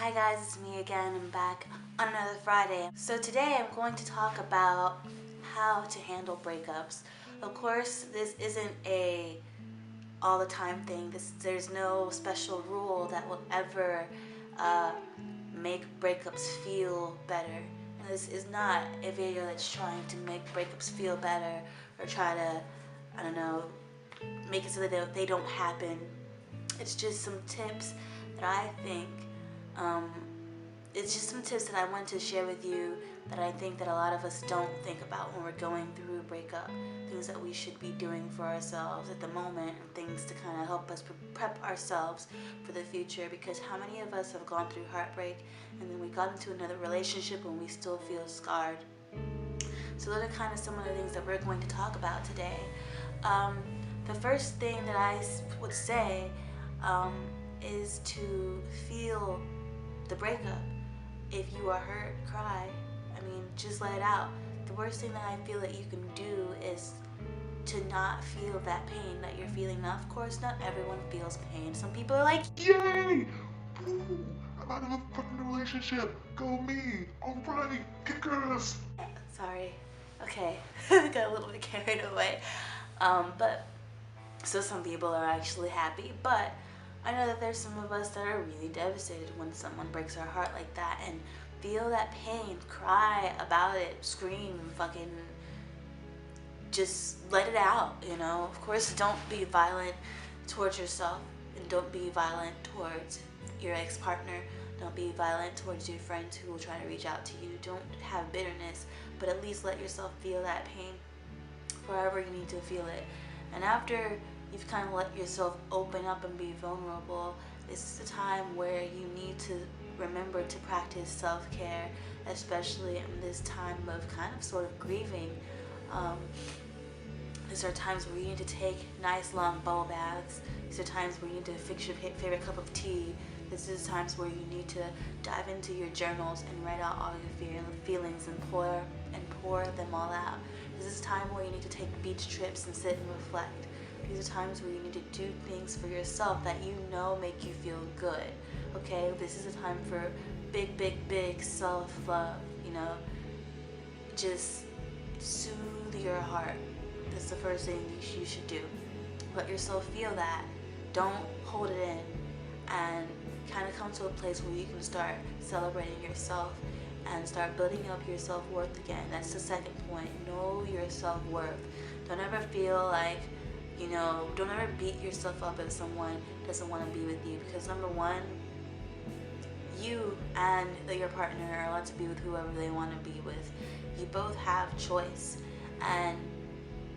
Hi guys, it's me again. I'm back on another Friday. So today I'm going to talk about how to handle breakups. Of course, this isn't a all the time thing. There's no special rule that will ever uh, make breakups feel better. And this is not a video that's trying to make breakups feel better or try to, I don't know, make it so that they don't happen. It's just some tips that I think um, it's just some tips that I wanted to share with you that I think that a lot of us don't think about when we're going through a breakup. Things that we should be doing for ourselves at the moment, and things to kind of help us prep ourselves for the future. Because how many of us have gone through heartbreak and then we got into another relationship and we still feel scarred? So those are kind of some of the things that we're going to talk about today. Um, the first thing that I would say um, is to feel the breakup. If you are hurt, cry. I mean, just let it out. The worst thing that I feel that you can do is to not feel that pain that you're feeling. Now, of course, not everyone feels pain. Some people are like, Yay! Woo! I'm out of a fucking relationship. Go me! Alright, kick ass! sorry. Okay, got a little bit carried away. But so some people are actually happy, but I know that there's some of us that are really devastated when someone breaks our heart like that, and feel that pain, cry about it, scream, fucking just let it out, you know. Of course, don't be violent towards yourself, and don't be violent towards your ex-partner. Don't be violent towards your friends who will try to reach out to you. Don't have bitterness, but at least let yourself feel that pain wherever you need to feel it. And after you've kind of let yourself open up and be vulnerable, this is a time where you need to remember to practice self-care, especially in this time of kind of sort of grieving. Um, these are times where you need to take nice long bubble baths. These are times where you need to fix your favorite cup of tea. This is times where you need to dive into your journals and write out all your feelings and pour them all out. This is time where you need to take beach trips and sit and reflect. These are times where you need to do things for yourself that you know make you feel good. Okay, this is a time for big self-love. You know, just soothe your heart. That's the first thing you should do. Let yourself feel that. Don't hold it in, and kind of come to a place where you can start celebrating yourself and start building up your self-worth again. That's the second point. Know your self-worth. Don't ever feel like, don't ever beat yourself up if someone doesn't want to be with you, because number one, you and your partner are allowed to be with whoever they want to be with. You both have choice, and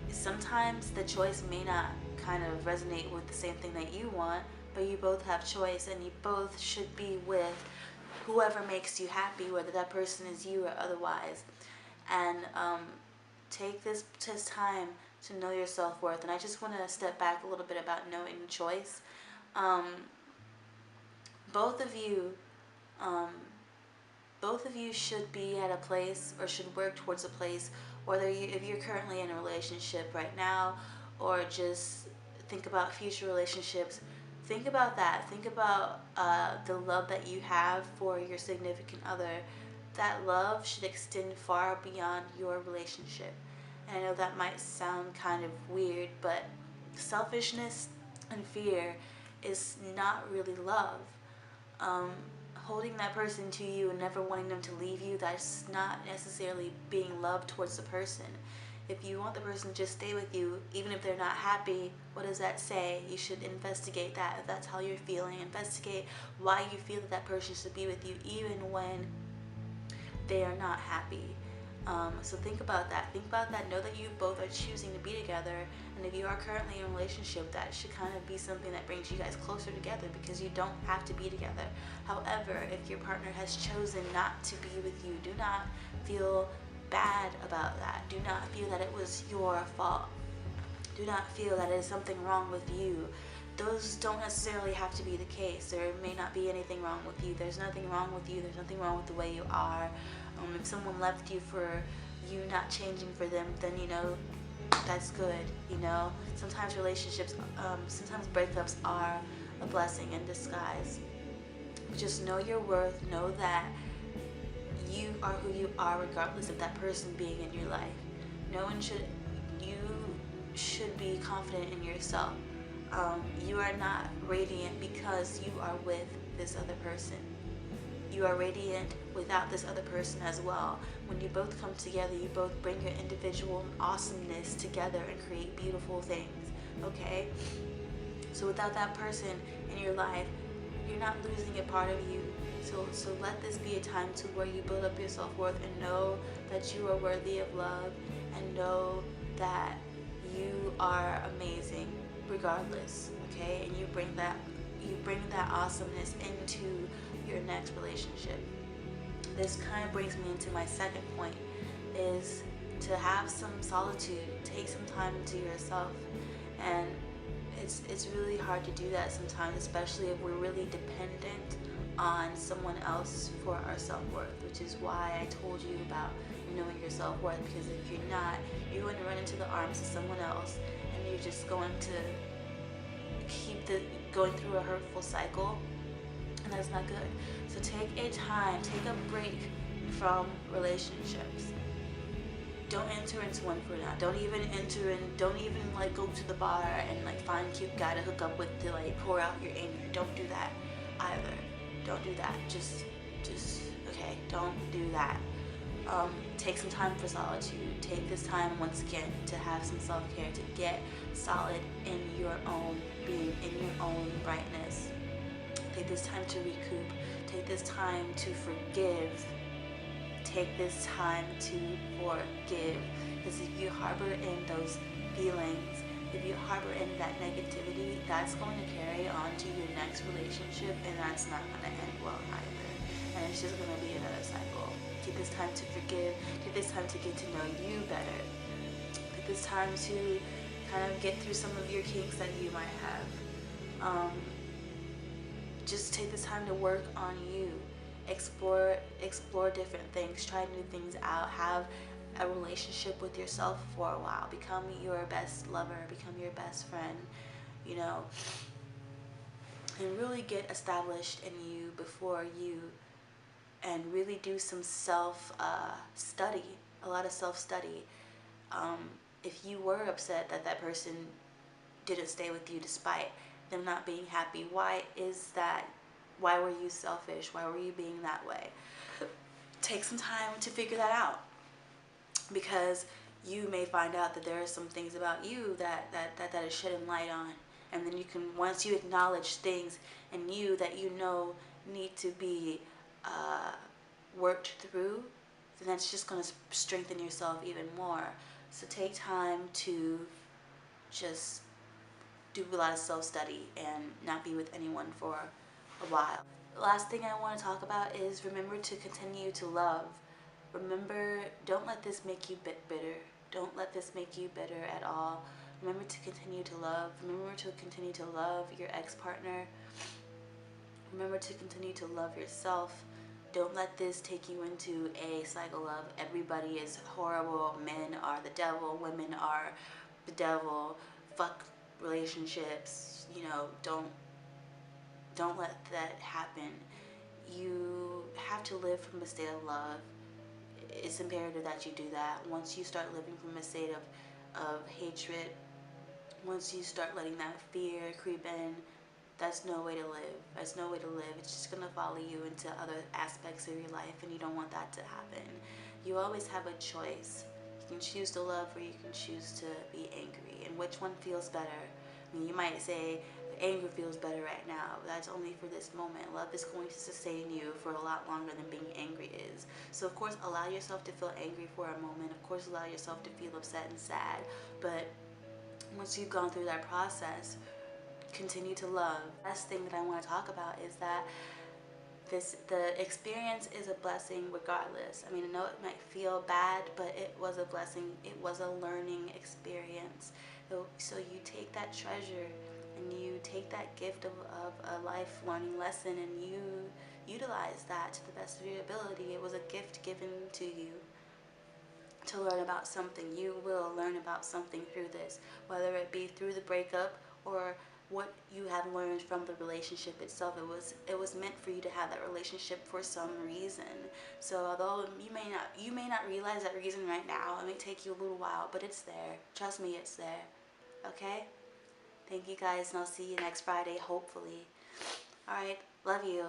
sometimes the choice may not kind of resonate with the same thing that you want, but you both have choice, and you both should be with whoever makes you happy, whether that person is you or otherwise. And take this time to know your self-worth. And I just want to step back a little bit about knowing choice. Um, both of you um, both of you should be at a place, or should work towards a place, whether if you're currently in a relationship right now, or just think about future relationships. Think about that. Think about the love that you have for your significant other. That love should extend far beyond your relationship. And I know that might sound kind of weird, but selfishness and fear is not really love. um, Holding that person to you and never wanting them to leave you, that's not necessarily being love towards the person. If you want the person to just stay with you, even if they're not happy, what does that say? You should investigate that. If that's how you're feeling, investigate why you feel that that person should be with you, even when they are not happy. So think about that. Think about that. Know that you both are choosing to be together. And if you are currently in a relationship, that should kind of be something that brings you guys closer together, because you don't have to be together. However, if your partner has chosen not to be with you, do not feel bad about that. Do not feel that it was your fault. Do not feel that it is something wrong with you. Those don't necessarily have to be the case. There may not be anything wrong with you. There's nothing wrong with you. There's nothing wrong with the way you are. If someone left you for you not changing for them, then that's good. Sometimes relationships, sometimes breakups are a blessing in disguise. Just know your worth. Know that you are who you are regardless of that person being in your life. No one should, you should be confident in yourself. You are not radiant because you are with this other person. You are radiant without this other person as well. When you both come together, you both bring your individual awesomeness together and create beautiful things, okay? So without that person in your life, you're not losing a part of you. So let this be a time to where you build up your self-worth and know that you are worthy of love, and know that you are amazing regardless, okay? And you bring that awesomeness into your next relationship. This kind of brings me into my second point, is to have some solitude, take some time to yourself. And it's really hard to do that sometimes, especially if we're really dependent on someone else for our self-worth, which is why I told you about knowing your self-worth, because if you're not, you're going to run into the arms of someone else, and you're just going to keep going through a hurtful cycle, and that's not good. So take a time, take a break from relationships. Don't enter into one for now. Don't even like go to the bar and like find a cute guy to hook up with to like pour out your anger. Don't do that either. Don't do that. Just okay, don't do that. Take some time for solitude. Take this time once again to have some self-care, to get solid in your own being, in your own brightness. Take this time to recoup. Take this time to forgive. Take this time to forgive. Because if you harbor in those feelings, if you harbor in that negativity, that's going to carry on to your next relationship, and that's not going to end well either. And it's just going to be another cycle. Take this time to forgive. Take this time to get to know you better. Take this time to kind of get through some of your kinks that you might have. Just take this time to work on you. Explore different things. Try new things out. Have a relationship with yourself for a while. Become your best lover. Become your best friend. You know, and really get established in you before you, and really do some study. A lot of self-study. If you were upset that that person didn't stay with you despite them not being happy, why is that? Why were you selfish? Why were you being that way? Take some time to figure that out, because you may find out that there are some things about you that is shedding light on. And then you can, once you acknowledge things in you that you know need to be worked through, then that's just going to strengthen yourself even more. So take time to just do a lot of self-study and not be with anyone for a while. The last thing I want to talk about is remember to continue to love. Remember, don't let this make you bitter. Don't let this make you bitter at all. Remember to continue to love. Remember to continue to love your ex-partner. Remember to continue to love yourself. Don't let this take you into a cycle of everybody is horrible, men are the devil, women are the devil, fuck relationships. You know, don't let that happen. You have to live from a state of love. It's imperative that you do that. Once you start living from a state of hatred, once you start letting that fear creep in, that's no way to live. That's no way to live. It's just going to follow you into other aspects of your life, and you don't want that to happen. You always have a choice. You can choose to love, or you can choose to be angry. And which one feels better? I mean, you might say, anger feels better right now. That's only for this moment. Love is going to sustain you for a lot longer than being angry is. So of course, allow yourself to feel angry for a moment. Of course, allow yourself to feel upset and sad. But once you've gone through that process, continue to love. Last thing that I want to talk about is that the experience is a blessing regardless. I mean, I know it might feel bad, but it was a blessing. It was a learning experience. So you take that treasure and you take that gift of a life learning lesson, and you utilize that to the best of your ability. It was a gift given to you to learn about something. You will learn about something through this, whether it be through the breakup or what you have learned from the relationship itself. It was meant for you to have that relationship for some reason. So although you may not realize that reason right now, it may take you a little while, but it's there. Trust me, it's there. Okay? Thank you guys, and I'll see you next Friday, hopefully. Alright, love you.